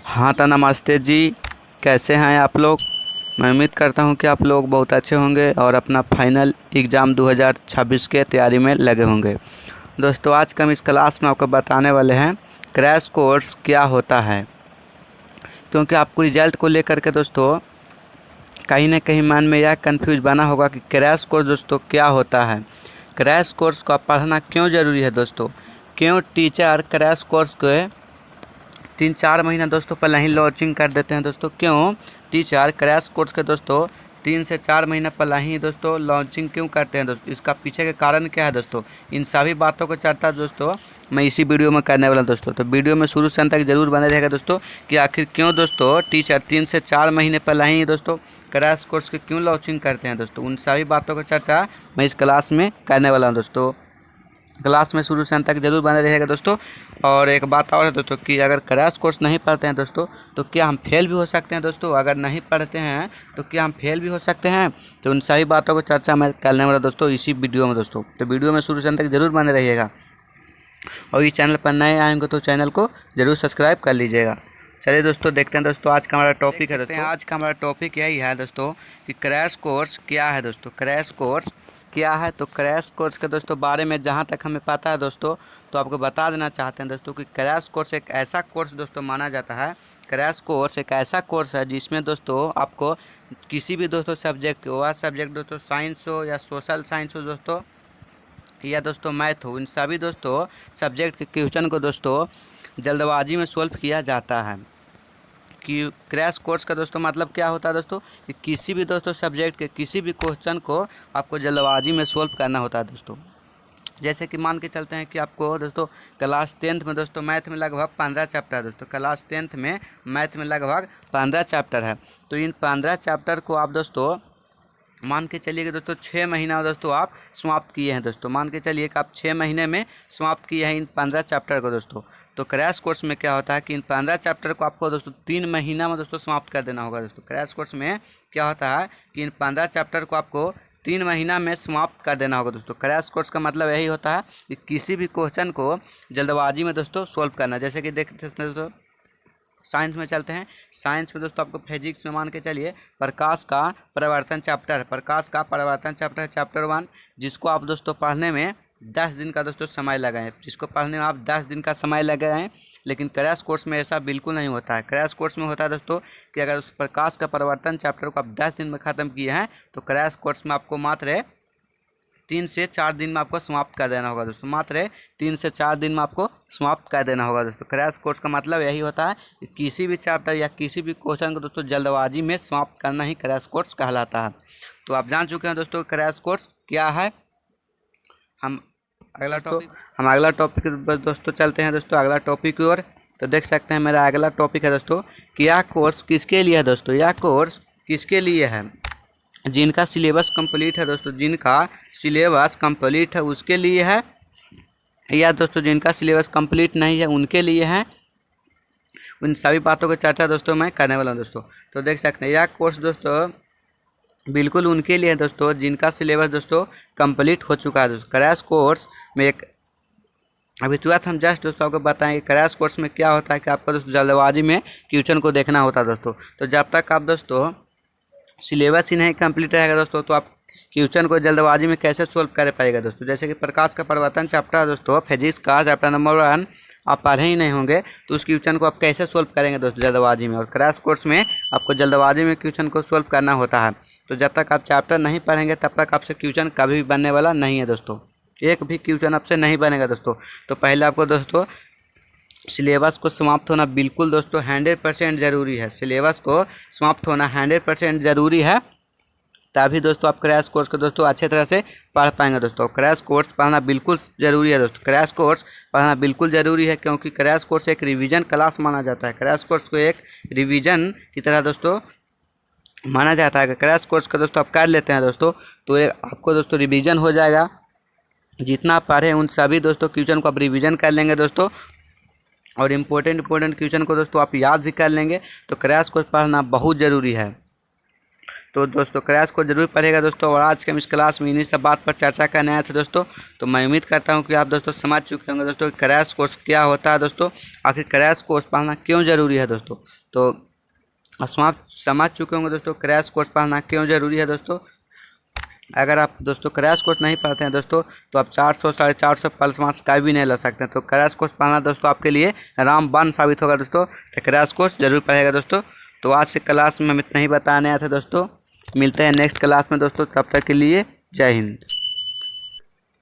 हाँ तो नमस्ते जी। कैसे हैं आप लोग। मैं उम्मीद करता हूं कि आप लोग बहुत अच्छे होंगे और अपना फाइनल एग्ज़ाम 2026 के तैयारी में लगे होंगे। दोस्तों आज का हम इस क्लास में आपको बताने वाले हैं क्रैश कोर्स क्या होता है, क्योंकि आपको रिजल्ट को लेकर के दोस्तों कहीं ना कहीं मन में यह कंफ्यूज बना होगा कि क्रैश कोर्स दोस्तों क्या होता है। क्रैश कोर्स को पढ़ना क्यों ज़रूरी है दोस्तों, क्यों टीचर क्रैश कोर्स को 3-4 महीना दोस्तों पहले ही लॉन्चिंग कर देते हैं। दोस्तों क्यों टीचर क्रैश कोर्स के दोस्तों 3 से 4 महीना पहले ही दोस्तों लॉन्चिंग क्यों करते हैं दोस्तों, इसका पीछे के कारण क्या है दोस्तों, इन सभी बातों को चर्चा दोस्तों मैं इसी वीडियो में करने वाला हूं दोस्तों। तो वीडियो में शुरू से अंत तक जरूर बने रहेगा दोस्तों कि आखिर क्यों दोस्तों टीचर 3 से 4 महीने पहले ही दोस्तों क्रैश कोर्स के क्यों लॉन्चिंग करते हैं दोस्तों। उन सभी बातों को चर्चा मैं इस क्लास में करने वाला हूँ दोस्तों। क्लास में शुरू से अंत तक जरूर बने रहेगा दोस्तों। और एक बात और है दोस्तों कि अगर क्रैश कोर्स नहीं पढ़ते हैं दोस्तों तो क्या हम फेल भी हो सकते हैं दोस्तों। अगर नहीं पढ़ते हैं तो क्या हम फेल भी हो सकते हैं। तो उन सभी बातों को चर्चा मैं करने वाला दोस्तों इसी वीडियो में दोस्तों। तो वीडियो में शुरू से अंत तक जरूर बने रहिएगा और इस चैनल पर नए आएंगे तो चैनल को जरूर सब्सक्राइब कर लीजिएगा। चलिए दोस्तों देखते हैं दोस्तों आज का हमारा टॉपिक है दोस्तों। आज का हमारा टॉपिक यही है दोस्तों कि क्रैश कोर्स क्या है दोस्तों। क्रैश कोर्स क्या है, तो क्रैश कोर्स के दोस्तों बारे में जहाँ तक हमें पता है दोस्तों तो आपको बता देना चाहते हैं दोस्तों कि क्रैश कोर्स एक ऐसा कोर्स दोस्तों माना जाता है। क्रैश कोर्स एक ऐसा कोर्स है जिसमें दोस्तों आपको किसी भी दोस्तों सब्जेक्ट वह सब्जेक्ट दोस्तों साइंस हो या सोशल साइंस हो दोस्तों या दोस्तों मैथ हो, इन सभी दोस्तों सब्जेक्ट के क्वेश्चन को दोस्तों जल्दबाजी में सॉल्व किया जाता है। कि क्रैश कोर्स का दोस्तों मतलब क्या होता है दोस्तों कि किसी भी दोस्तों सब्जेक्ट के किसी भी क्वेश्चन को आपको जल्दबाजी में सॉल्व करना होता है दोस्तों। जैसे कि मान के चलते हैं कि आपको दोस्तों क्लास 10th में दोस्तों मैथ में लगभग 15 चैप्टर है दोस्तों। क्लास 10th में मैथ में लगभग 15 चैप्टर है। तो इन 15 चैप्टर को आप दोस्तों मान के चलिए कि दोस्तों 6 महीना दोस्तों आप समाप्त किए हैं दोस्तों। मान के चलिए कि आप 6 महीने में समाप्त किए हैं इन 15 चैप्टर को दोस्तों। तो क्रैश कोर्स में क्या होता है कि इन 15 चैप्टर को आपको दोस्तों 3 महीना में दोस्तों समाप्त कर देना होगा दोस्तों। क्रैश कोर्स में क्या होता है कि इन 15 चैप्टर को आपको 3 महीना में समाप्त कर देना होगा दोस्तों। क्रैश कोर्स का मतलब यही होता है कि किसी भी क्वेश्चन को जल्दबाजी में दोस्तों सॉल्व करना। जैसे कि देखते हैं दोस्तों साइंस में चलते हैं। साइंस में दोस्तों आपको फिजिक्स में मान के चलिए प्रकाश का परिवर्तन चैप्टर है। प्रकाश का परिवर्तन चैप्टर है चैप्टर 1, जिसको आप दोस्तों पढ़ने में 10 दिन का दोस्तों समय लगाएं। जिसको पढ़ने में आप 10 दिन का समय लगाएं। लेकिन क्रैश कोर्स में ऐसा बिल्कुल नहीं होता है। क्रैश कोर्स में होता है दोस्तों कि अगर उस प्रकाश का परिवर्तन चैप्टर को आप 10 दिन में ख़त्म किए हैं तो क्रैश कोर्स में आपको मात्र 3 से 4 दिन में आपको समाप्त कर देना होगा दोस्तों। मात्र 3 से 4 दिन में आपको समाप्त कर देना होगा दोस्तों। क्रैश कोर्स का मतलब यही होता है कि किसी भी चैप्टर या किसी भी क्वेश्चन को दोस्तों जल्दबाजी में समाप्त करना ही क्रैश कोर्स कहलाता है। तो आप जान चुके हैं दोस्तों क्रैश कोर्स क्या है। हम अगला टॉपिक दोस्तों चलते हैं दोस्तों अगला टॉपिक की ओर। तो देख सकते हैं मेरा अगला टॉपिक है दोस्तों कि यह कोर्स किसके लिए है दोस्तों। यह कोर्स किसके लिए है, जिनका सिलेबस कंप्लीट है दोस्तों। जिनका सिलेबस कंप्लीट है उसके लिए है, या दोस्तों जिनका सिलेबस कंप्लीट नहीं है उनके लिए है। उन सभी बातों की चर्चा दोस्तों मैं करने वाला हूँ दोस्तों। तो देख सकते हैं यह कोर्स दोस्तों बिल्कुल उनके लिए है दोस्तों जिनका सिलेबस दोस्तों कंप्लीट हो चुका है दोस्तों। क्रैश कोर्स में एक अभी तुरंत हम जस्ट दोस्तों आपको बताएंगे क्रैश कोर्स में क्या होता है कि आपको दोस्तों जल्दबाजी में क्वेश्चन को देखना होता है दोस्तों। तो जब तक आप दोस्तों सिलेबस ही नहीं कंप्लीट रहेगा दोस्तों तो आप क्वेश्चन को जल्दबाजी में कैसे सोल्व कर पाएगा दोस्तों। जैसे कि प्रकाश का परिवर्तन चैप्टर दोस्तों फिजिक्स का चैप्टर नंबर 1 आप पढ़े ही नहीं होंगे तो उस क्वेश्चन को आप कैसे सोल्व करेंगे दोस्तों जल्दबाजी में। और क्रैश कोर्स में आपको जल्दबाजी में क्वेश्चन को सोल्व करना होता है। तो जब तक आप चैप्टर नहीं पढ़ेंगे तब तक आपसे क्वेश्चन कभी भी बनने वाला नहीं है दोस्तों। एक भी क्वेश्चन आपसे नहीं बनेगा दोस्तों। तो पहले आपको दोस्तों सिलेबस को समाप्त होना बिल्कुल दोस्तों 100% ज़रूरी है। सिलेबस को समाप्त होना 100% ज़रूरी है, तभी दोस्तों आप क्रैश कोर्स को दोस्तों अच्छे तरह से पढ़ पाएंगे दोस्तों। क्रैश कोर्स पढ़ना बिल्कुल ज़रूरी है दोस्तों। क्रैश कोर्स पढ़ना बिल्कुल ज़रूरी है क्योंकि क्रैश कोर्स एक रिवीजन क्लास माना जाता है। क्रैश कोर्स को एक रिवीजन की तरह दोस्तों माना जाता है। क्रैश कोर्स का दोस्तों आप कर लेते हैं दोस्तों तो आपको दोस्तों रिवीजन हो जाएगा। जितना आप पढ़े उन सभी दोस्तों क्वेश्चन को आप रिवीजन कर लेंगे दोस्तों और इम्पोर्टेंट क्वेश्चन को दोस्तों आप याद भी कर लेंगे। तो क्रैश कोर्स पढ़ना बहुत ज़रूरी है। तो दोस्तों क्रैश कोर्स जरूर पढ़ेगा दोस्तों। और आज के हम इस क्लास में इन्हीं सब बात पर चर्चा करने आए थे दोस्तों। तो मैं उम्मीद करता हूँ कि आप दोस्तों समझ चुके होंगे दोस्तों क्रैश कोर्स क्या होता है दोस्तों, आखिर क्रैश कोर्स पढ़ना क्यों ज़रूरी है दोस्तों। तो आप समझ चुके होंगे दोस्तों क्रैश कोर्स पढ़ना क्यों ज़रूरी है दोस्तों। अगर आप दोस्तों क्रैश कोर्स नहीं पढ़ते हैं दोस्तों तो आप 400 450 प्लस मार्क्स का भी नहीं ला सकते हैं। तो क्रैश कोर्स पढ़ना दोस्तों आपके लिए रामबाण साबित होगा दोस्तों। तो क्रैश कोर्स जरूर पढ़ेगा दोस्तों। तो आज से क्लास में हम इतना ही बताने आए थे दोस्तों। मिलते हैं नेक्स्ट क्लास में दोस्तों, तब तक के लिए जय हिंद।